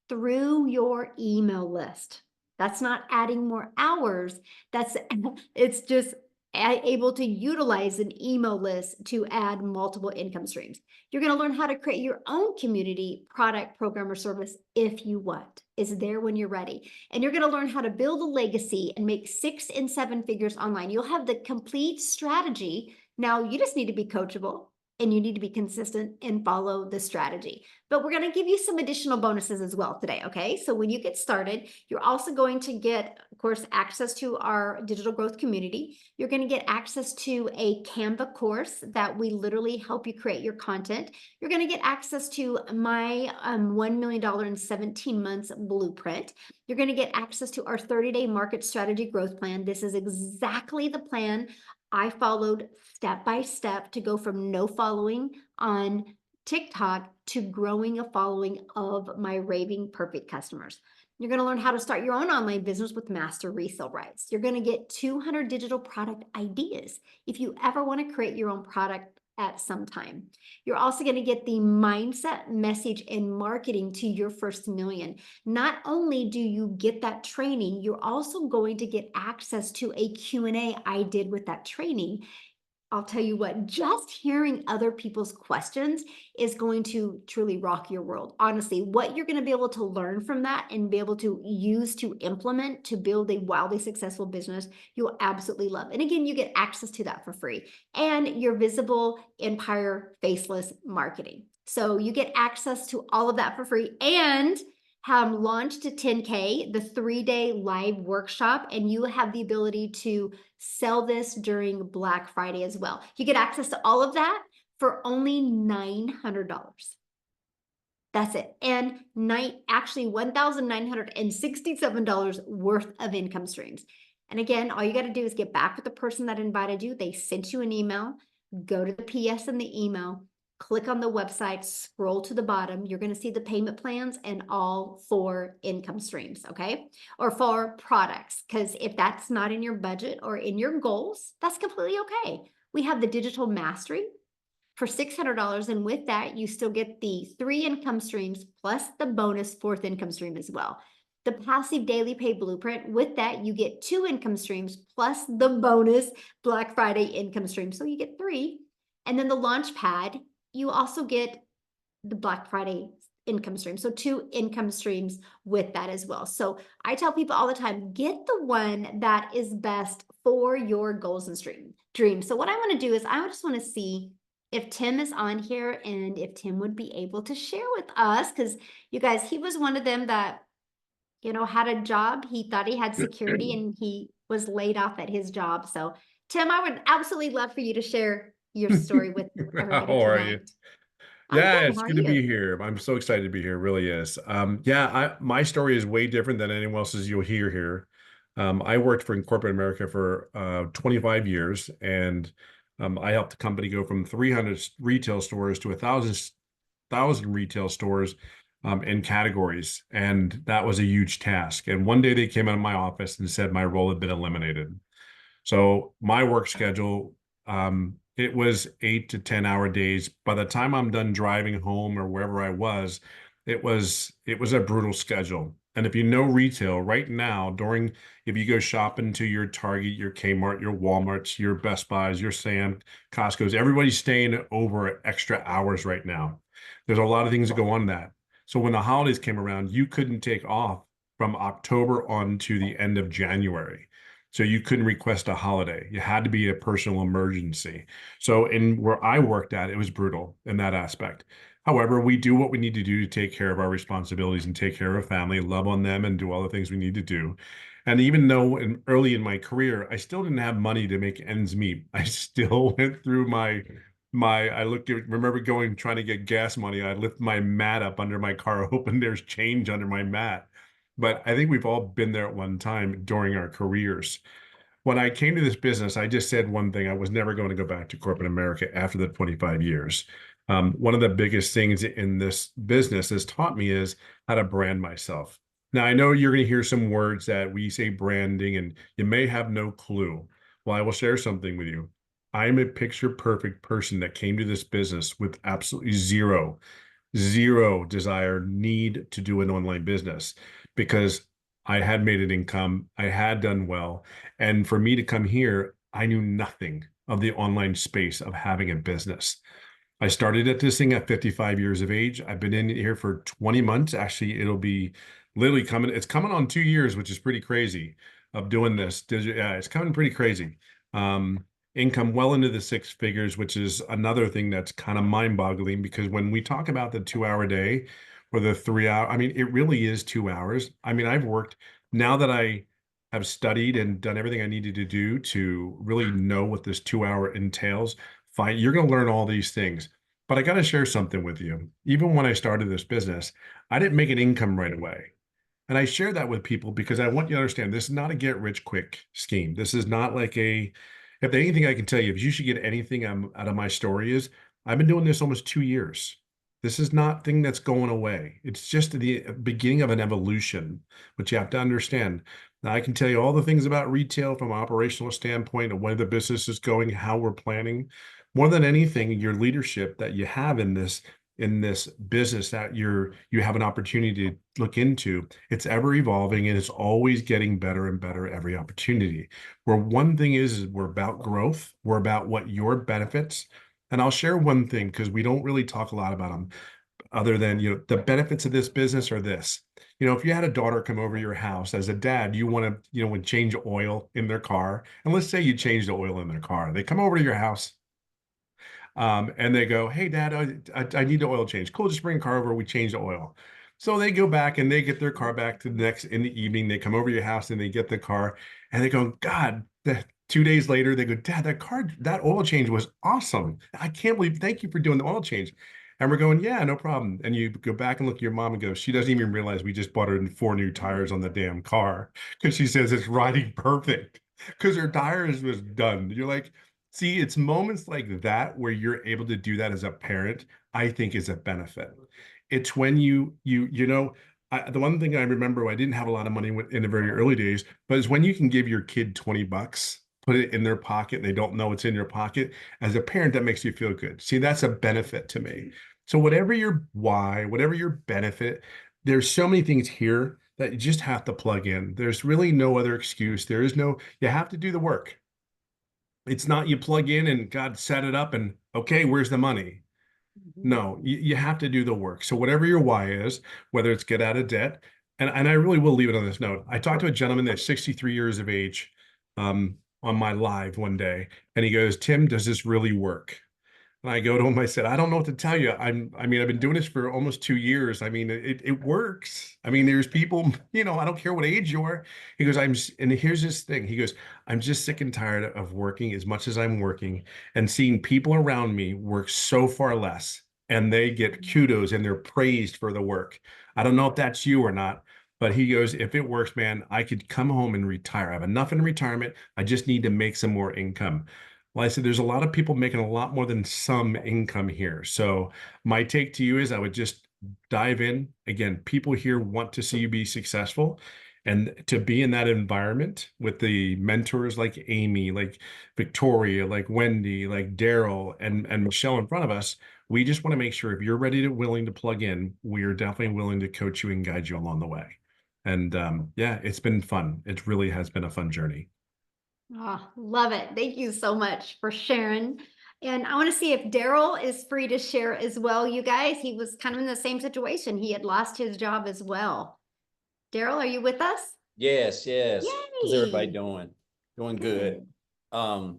through your email list. That's not adding more hours. It's just able to utilize an email list to add multiple income streams. You're going to learn how to create your own community, product, program, or service if you want. It's there when you're ready. And you're going to learn how to build a legacy and make 6 and 7 figures online. You'll have the complete strategy. Now, you just need to be coachable and you need to be consistent and follow the strategy. But we're going to give you some additional bonuses as well today, okay? So when you get started, you're also going to get, of course, access to our digital growth community. You're going to get access to a Canva course that we literally help you create your content. You're going to get access to my $1 million in 17 months blueprint. You're going to get access to our 30-day market strategy growth plan. This is exactly the plan I followed step by step to go from no following on TikTok to growing a following of my raving perfect customers. You're going to learn how to start your own online business with master resale rights. You're going to get 200 digital product ideas if you ever want to create your own product at some time. You're also going to get the mindset, message, and marketing to your first million. Not only do you get that training, you're also going to get access to a Q&A I did with that training. I'll tell you what, just hearing other people's questions is going to truly rock your world. Honestly, what you're going to be able to learn from that and be able to use to implement to build a wildly successful business, you'll absolutely love. And again, you get access to that for free. And your visible empire faceless marketing. So you get access to all of that for free and have launched to 10K, the 3-day live workshop, and you have the ability to sell this during Black Friday as well. You get access to all of that for only $900. That's it. And actually $1,967 worth of income streams. And again, all you got to do is get back with the person that invited you. They sent you an email, go to the PS in the email, click on the website, scroll to the bottom. You're going to see the payment plans and all 4 income streams, okay? Or 4 products, because if that's not in your budget or in your goals, that's completely okay. We have the digital mastery for $600, and with that, you still get the 3 income streams plus the bonus 4th income stream as well. The passive daily pay blueprint, with that, you get 2 income streams plus the bonus Black Friday income stream. So you get 3. And then the launch pad, you also get the Black Friday income stream. So 2 income streams with that as well. So I tell people all the time, get the one that is best for your goals and dreams. So what I want to do is I just want to see if Tim is on here and if Tim would be able to share with us, because you guys, he was one of them that, had a job. He thought he had security and he was laid off at his job. So Tim, I would absolutely love for you to share your story with everybody How are you? tonight. I'm Yeah, good. it's How are good to be you? here. I'm so excited to be here. It really is. My story is way different than anyone else's you'll hear here. I worked for in corporate America for 25 years, and I helped the company go from 300 retail stores to 1,000 retail stores in categories, and that was a huge task. And one day they came out of my office and said my role had been eliminated. So my work schedule, it was 8 to 10 hour days. By the time I'm done driving home or wherever I was, it was a brutal schedule. And if you know retail right now, if you go shopping to your Target, your Kmart, your Walmarts, your Best Buys, your Sam, Costco's, everybody's staying over extra hours right now. There's a lot of things that go on that. So when the holidays came around, you couldn't take off from October on to the end of January. So you couldn't request a holiday. You had to be a personal emergency. So in where I worked at, it was brutal in that aspect. However, we do what we need to do to take care of our responsibilities and take care of family, love on them, and do all the things we need to do. And even though early in my career, I still didn't have money to make ends meet, I still went through remember trying to get gas money. I lift my mat up under my car, hoping there's change under my mat. But I think we've all been there at one time during our careers. When I came to this business, I just said one thing. I was never going to go back to corporate America after the 25 years. One of the biggest things in this business has taught me is how to brand myself. Now, I know you're going to hear some words that we say branding, and you may have no clue. Well, I will share something with you. I'm a picture perfect person that came to this business with absolutely zero desire, need to do an online business because I had made an income, I had done well. And for me to come here, I knew nothing of the online space of having a business. I started at this thing at 55 years of age. I've been in here for 20 months. Actually, it'll be literally it's coming on 2 years, which is pretty crazy of doing this. Yeah, it's coming pretty crazy. income well into the six figures, which is another thing that's kind of mind-boggling, because when we talk about the 2 hour day or the 3 hour, I mean, it really is 2 hours. I mean, I've worked, now that I have studied and done everything I needed to do to really know what this 2 hour entails, fine, you're going to learn all these things. But I got to share something with you. Even when I started this business, I didn't make an income right away. And I share that with people because I want you to understand this is not a get rich quick scheme. This is not like a, if there's anything I can tell you, if you should get anything out of my story is I've been doing this almost 2 years. This is not thing that's going away. It's just the beginning of an evolution, which you have to understand. Now, I can tell you all the things about retail from an operational standpoint of where the business is going, how we're planning. More than anything, your leadership that you have in this business that you have an opportunity to look into, it's ever evolving and it's always getting better and better every opportunity. Where one thing is we're about growth, we're about what your benefits. And I'll share one thing because we don't really talk a lot about them other than, the benefits of this business are this. If you had a daughter come over your house as a dad, you want to, would change oil in their car. And let's say you change the oil in their car. They come over to your house and they go, "Hey, Dad, I need the oil change." Cool, just bring the car over. We change the oil. So they go back and they get their car back to the next in the evening. They come over to your house and they get the car and they go, "God." 2 days later, they go, "Dad, that oil change was awesome. I can't believe. Thank you for doing the oil change." And we're going, "Yeah, no problem." And you go back and look at your mom and go, "She doesn't even realize we just bought her 4 new tires on the damn car because she says it's riding perfect because her tires was done." You're like, see, it's moments like that where you're able to do that as a parent, I think is a benefit. It's when the one thing I remember, I didn't have a lot of money in the very early days, but it's when you can give your kid $20, put it in their pocket, they don't know it's in your pocket. As a parent, that makes you feel good. See, that's a benefit to me. So whatever your why, whatever your benefit, there's so many things here that you just have to plug in. There's really no other excuse. You have to do the work. It's not you plug in and God set it up and okay, where's the money? No, you have to do the work. So whatever your why is, whether it's get out of debt, and I really will leave it on this note. I talked to a gentleman that's 63 years of age on my live one day, and he goes, "Tim, does this really work?" And I go to him, I said, "I don't know what to tell you. I mean, I've been doing this for almost 2 years. I mean, it works. I mean, there's people, I don't care what age you are." He goes, and here's this thing. He goes, "I'm just sick and tired of working as much as I'm working and seeing people around me work so far less and they get kudos and they're praised for the work. I don't know if that's you or not." But he goes, "If it works, man, I could come home and retire. I have enough in retirement. I just need to make some more income." Well, I said, there's a lot of people making a lot more than some income here. So my take to you is I would just dive in. Again, people here want to see you be successful. And to be in that environment with the mentors like Amy, like Victoria, like Wendy, like Daryl, and Michelle in front of us, we just want to make sure if you're ready to willing to plug in, we are definitely willing to coach you and guide you along the way. And yeah, it's been fun. It really has been a fun journey. Oh, love it. Thank you so much for sharing. And I want to see if Daryl is free to share as well, you guys. He was kind of in the same situation. He had lost his job as well. Daryl, are you with us? Yes, yes. How's everybody Yay. doing? Doing good. I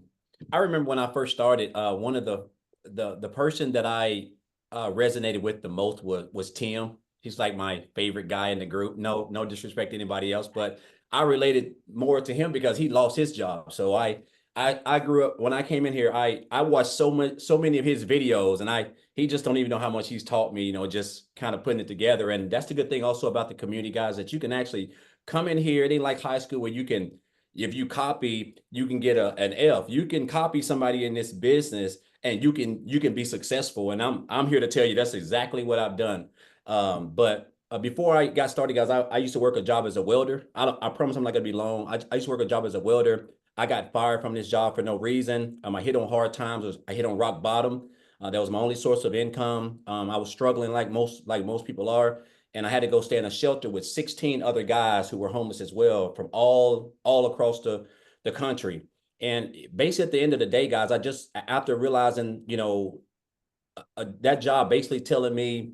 remember when I first started, one of the person that I resonated with the most was Tim. He's like my favorite guy in the group. No disrespect to anybody else, but I related more to him because he lost his job. So I grew up when I came in here, I watched so many of his videos, and he just don't even know how much he's taught me, just kind of putting it together. And that's the good thing also about the community, guys, that you can actually come in here. It ain't like high school where you can, if you copy, you can get an F. You can copy somebody in this business and you can be successful. And I'm here to tell you that's exactly what I've done. But before I got started, guys, I used to work a job as a welder. I promise I'm not gonna be long. I used to work a job as a welder. I got fired from this job for no reason. I hit on hard times. I hit on rock bottom. That was my only source of income. I was struggling like most people are, and I had to go stay in a shelter with 16 other guys who were homeless as well from all across the country. And basically, at the end of the day, guys, I just, after realizing, that job basically telling me,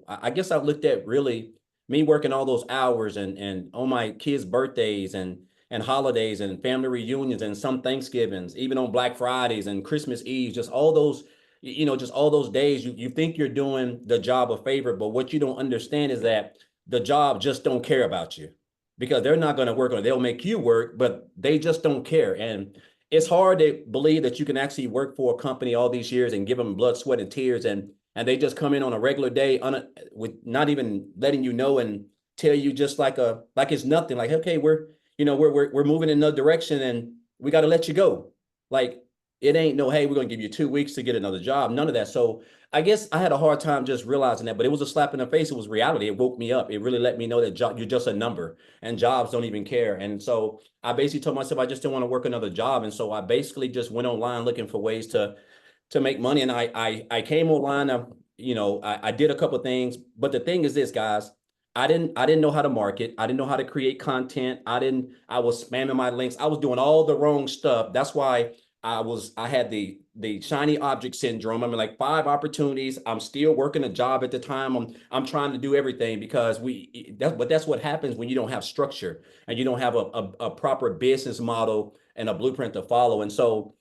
I guess I looked at really me working all those hours and on my kids' birthdays and and holidays and family reunions and some Thanksgivings, even on Black Fridays and Christmas Eve, just all those, just all those days, you think you're doing the job a favor, but what you don't understand is that the job just don't care about you, because they're not going to work on it. They'll make you work, but they just don't care. And it's hard to believe that you can actually work for a company all these years and give them blood, sweat, and tears, and they just come in on a regular day with not even letting you know and tell you just like it's nothing. Like, okay, we're moving in another direction and we got to let you go. Like, it ain't no, hey, we're going to give you 2 weeks to get another job. None of that. So I guess I had a hard time just realizing that, but it was a slap in the face. It was reality. It woke me up. It really let me know that you're just a number and jobs don't even care. And so I basically told myself I just didn't want to work another job. And so I basically just went online looking for ways to make money. And I came online. I did a couple of things, but the thing is this, guys. I didn't know how to market. I didn't know how to create content. I was spamming my links. I was doing all the wrong stuff. That's why I had the shiny object syndrome. I mean, like 5 opportunities. I'm still working a job at the time. I'm trying to do everything because that's what happens when you don't have structure and you don't have a proper business model and a blueprint to follow. And so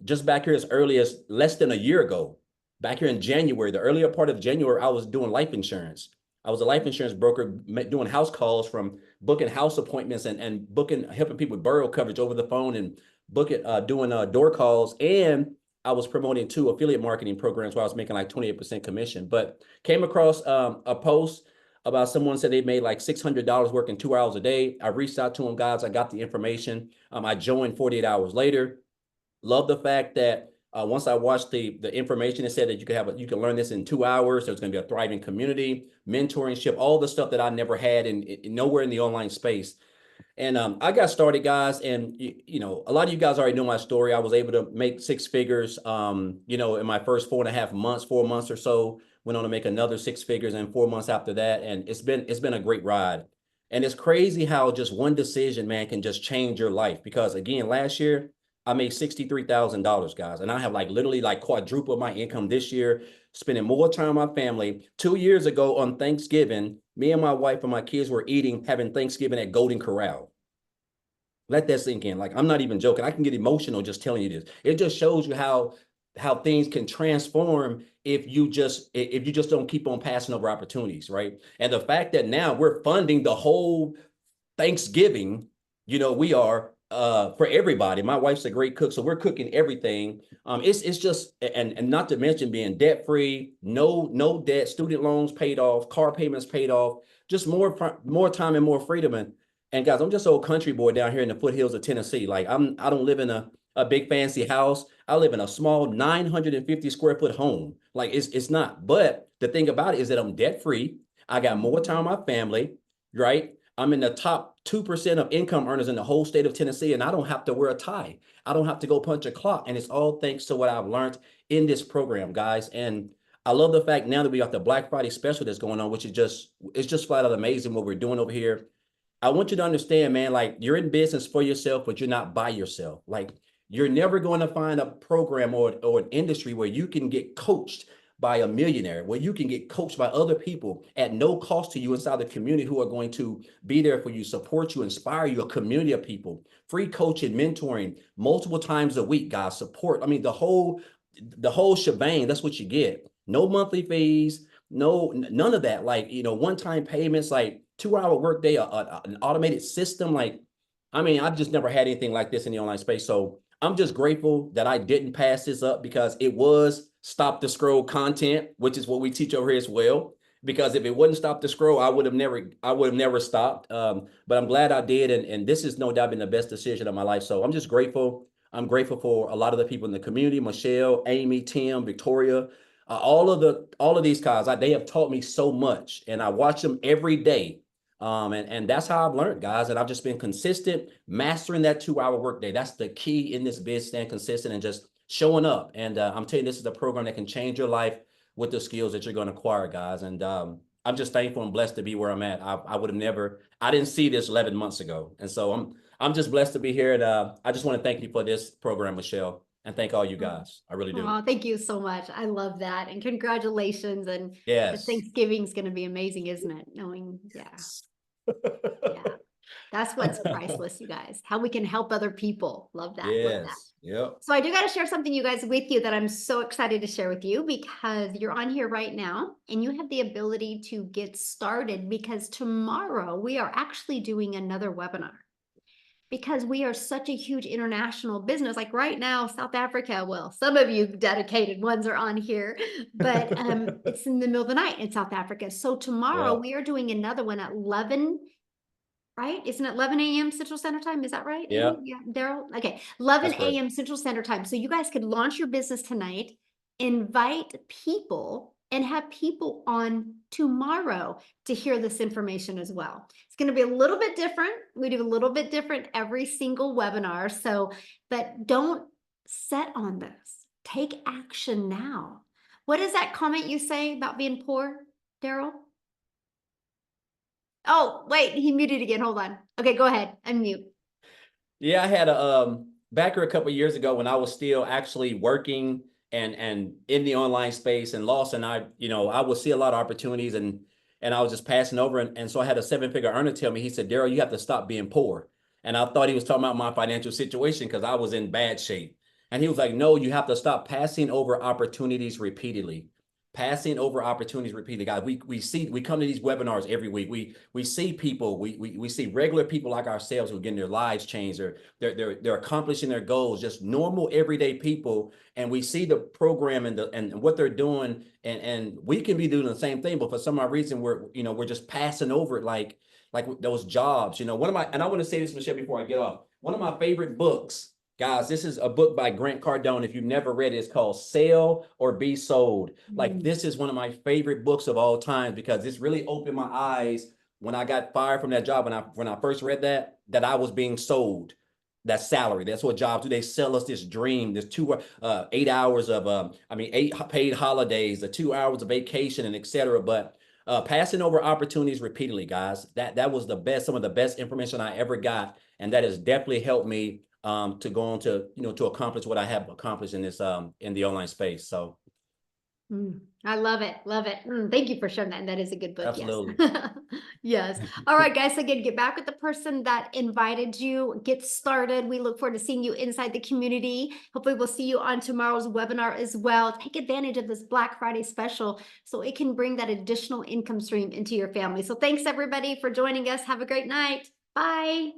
just back here as early as less than a year ago, back here in January, the earlier part of January, I was doing life insurance. I was a life insurance broker doing house calls, from booking house appointments and helping people with burial coverage over the phone, and doing door calls. And I was promoting 2 affiliate marketing programs where I was making like 28% commission. But came across a post about someone said they made like $600 working 2 hours a day. I reached out to them, guys. I got the information. I joined 48 hours later. Love the fact that once I watched the information, it said that you can learn this in 2 hours. There's going to be a thriving community, mentorship, all the stuff that I never had in nowhere in the online space. And I got started, guys. And a lot of you guys already know my story. I was able to make 6 figures, in my first 4.5 months, 4 months or so. Went on to make another 6 figures in 4 months after that. And it's been a great ride. And it's crazy how just one decision, man, can just change your life. Because again, last year, I made $63,000, guys. And I have like literally like quadrupled my income this year, spending more time with my family. 2 years ago on Thanksgiving, me and my wife and my kids were having Thanksgiving at Golden Corral. Let that sink in. Like, I'm not even joking. I can get emotional just telling you this. It just shows you how things can transform if you just don't keep on passing over opportunities, right? And the fact that now we're funding the whole Thanksgiving, we are for everybody. My wife's a great cook, so we're cooking everything. It's just, and not to mention being debt free, no debt, student loans paid off, car payments paid off, just more time and more freedom. And guys, I'm just an old country boy down here in the foothills of Tennessee. Like, I don't live in a big fancy house. I live in a small 950 square foot home. Like, it's not. But the thing about it is that I'm debt free. I got more time with my family, right? I'm in the top 2% of income earners in the whole state of Tennessee, and I don't have to wear a tie. I don't have to go punch a clock. And it's all thanks to what I've learned in this program, guys. And I love the fact now that we got the Black Friday special that's going on, which is it's just flat out amazing what we're doing over here. I want you to understand, man, like, you're in business for yourself, but you're not by yourself. Like, you're never going to find a program or an industry where you can get coached by a millionaire, where you can get coached by other people at no cost to you inside the community who are going to be there for you, support you, inspire you, a community of people, free coaching, mentoring, multiple times a week, guys, support. I mean, the whole shebang, that's what you get. No monthly fees, none of that. Like, one-time payments, like 2-hour workday, an automated system. Like, I mean, I've just never had anything like this in the online space. So I'm just grateful that I didn't pass this up, because it was stop the scroll content, which is what we teach over here as well. Because if it wouldn't stop the scroll, I would have never stopped. But I'm glad I did. And this has no doubt been the best decision of my life. So I'm just grateful. I'm grateful for a lot of the people in the community, Michelle, Amy, Tim, Victoria, all of these guys. They have taught me so much, and I watch them every day. And that's how I've learned, guys. And I've just been consistent, mastering that 2-hour workday. That's the key in this biz, staying consistent and just showing up. And I'm telling you, this is a program that can change your life with the skills that you're going to acquire, guys. And I'm just thankful and blessed to be where I'm at. I would have never, I didn't see this 11 months ago. And so I'm just blessed to be here. And I just want to thank you for this program, Michelle, and thank all you guys. I really do. Oh, thank you so much. I love that. And congratulations. And Yes. Thanksgiving's going to be amazing, isn't it? Knowing, yeah. Yeah. That's what's priceless, you guys. How we can help other people. Love that. Love that. Yes. Yep. So I do got to share something, you guys, with you that I'm so excited to share with you, because you're on here right now and you have the ability to get started, because tomorrow we are actually doing another webinar. Because we are such a huge international business. Like right now, South Africa, well, some of you dedicated ones are on here, but it's in the middle of the night in South Africa. So tomorrow Yep. we are doing another one at 11, right? Isn't it 11 a.m. Central Standard Time? Is that right? Yep. Yeah, Daryl? Okay, 11 That's correct. a.m. Central Standard Time. So you guys could launch your business tonight, invite people, and have people on tomorrow to hear this information as well. It's going to be a little bit different. We do a little bit different every single webinar. So, but don't set on this. Take action now. What is that comment you say about being poor, Daryl? Oh, wait, he muted again. Hold on. Okay, go ahead. Unmute. Yeah, I had a back here a couple of years ago when I was still actually working and in the online space and lost, and I would see a lot of opportunities and I was just passing over, and so I had a 7-figure earner tell me, he said, Daryl, you have to stop being poor. And I thought he was talking about my financial situation because I was in bad shape. And he was like, no, you have to stop passing over opportunities repeatedly. Passing over opportunities repeatedly, guys. We come to these webinars every week. We see people, we see regular people like ourselves who are getting their lives changed, or they're accomplishing their goals, just normal everyday people. And we see the program and what they're doing, and we can be doing the same thing, but for some odd reason we're just passing over it like those jobs. One of my, and I want to say this, Michelle, before I get off, one of my favorite books, guys, this is a book by Grant Cardone. If you've never read it, it's called Sell or Be Sold. Like, this is one of my favorite books of all time, because this really opened my eyes when I got fired from that job. When I first read that I was being sold that salary. That's what jobs do. They sell us this dream, this 8 hours of 8 paid holidays, the 2 hours of vacation, and etc. But passing over opportunities repeatedly, guys, that was some of the best information I ever got, and that has definitely helped me to go on to to accomplish what I have accomplished in this in the online space. So I love it. Love it. Thank you for sharing that. And that is a good book. absolutely. Yes. Yes. All right, guys. Again, get back with the person that invited you. Get started. We look forward to seeing you inside the community. Hopefully we'll see you on tomorrow's webinar as well. Take advantage of this Black Friday special so it can bring that additional income stream into your family. So thanks everybody for joining us. Have a great night. Bye.